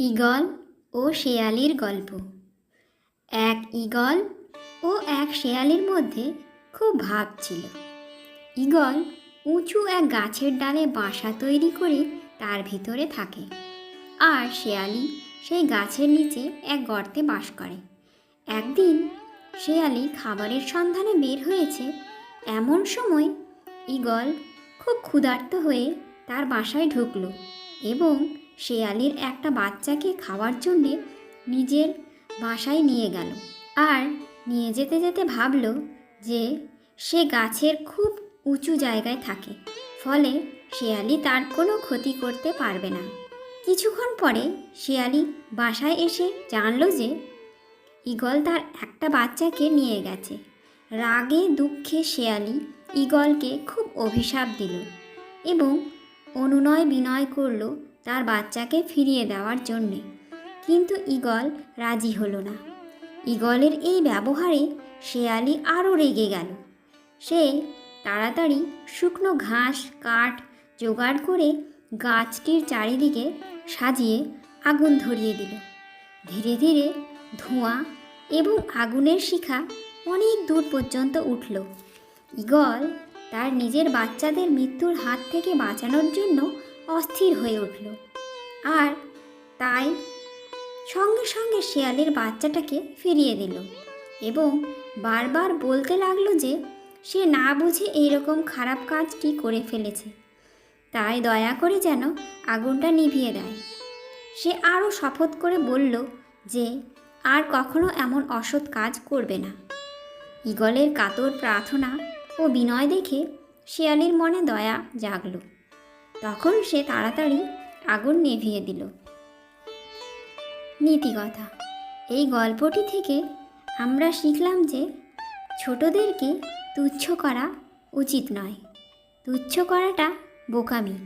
Eagle ও শেয়ালির গল্প। এক eagle ও এক শেয়ালির মধ্যে খুব ভাব ছিল। ঈগল উঁচু এক গাছের ডালে বাসা তৈরি করে তার ভিতরে থাকে, আর শেয়ালি সেই গাছের নিচে এক গর্তে বাস করে। একদিন শেয়ালি খাবারের সন্ধানে বের হয়েছে। এমন সময় ঈগল খুব ক্ষুধার্ত হয়ে তার বাসায় ঢুকল এবং শেয়ালির একটা বাচ্চাকে খাওয়ার জন্যে নিজের বাসায় নিয়ে গেল। আর নিয়ে যেতে যেতে ভাবল যে সে গাছের খুব উঁচু জায়গায় থাকে, ফলে শেয়ালি তার কোনো ক্ষতি করতে পারবে না। কিছুক্ষণ পরে শেয়ালি বাসায় এসে জানল যে ঈগল তার একটা বাচ্চাকে নিয়ে গেছে। রাগে দুঃখে শেয়ালি ঈগলকে খুব অভিশাপ দিল এবং অনুনয় বিনয় করল তার বাচ্চাকে ফিরিয়ে দেওয়ার জন্যে, কিন্তু ঈগল রাজি হলো না। ঈগলের এই ব্যবহারে শেয়ালি আরও রেগে গেল। সে তাড়াতাড়ি শুকনো ঘাস কাঠ জোগাড় করে গাছটির চারিদিকে সাজিয়ে আগুন ধরিয়ে দিল। ধীরে ধীরে ধোঁয়া এবং আগুনের শিখা অনেক দূর পর্যন্ত উঠল। ঈগল তার নিজের বাচ্চাদের মৃত্যুর হাত থেকে বাঁচানোর জন্য অস্থির হয়ে উঠল, আর তাই সঙ্গে সঙ্গে শেয়ালের বাচ্চাটাকে ফিরিয়ে দিল এবং বারবার বলতে লাগলো যে সে না বুঝে এইরকম খারাপ কাজটি করে ফেলেছে, তাই দয়া করে যেন আগুনটা নিভিয়ে দেয়। সে আরও শপথ করে বলল যে আর কখনো এমন অসৎ কাজ করবে না। ঈগলের কাতর প্রার্থনা ও বিনয় দেখে শেয়ালির মনে দয়া জাগল। তখন সে তাড়াতাড়ি আগুন নিভিয়ে দিল। নীতিকথা, এই গল্পটি থেকে আমরা শিখলাম যে ছোটদেরকে তুচ্ছ করা উচিত নয়। তুচ্ছ করাটা বোকামি।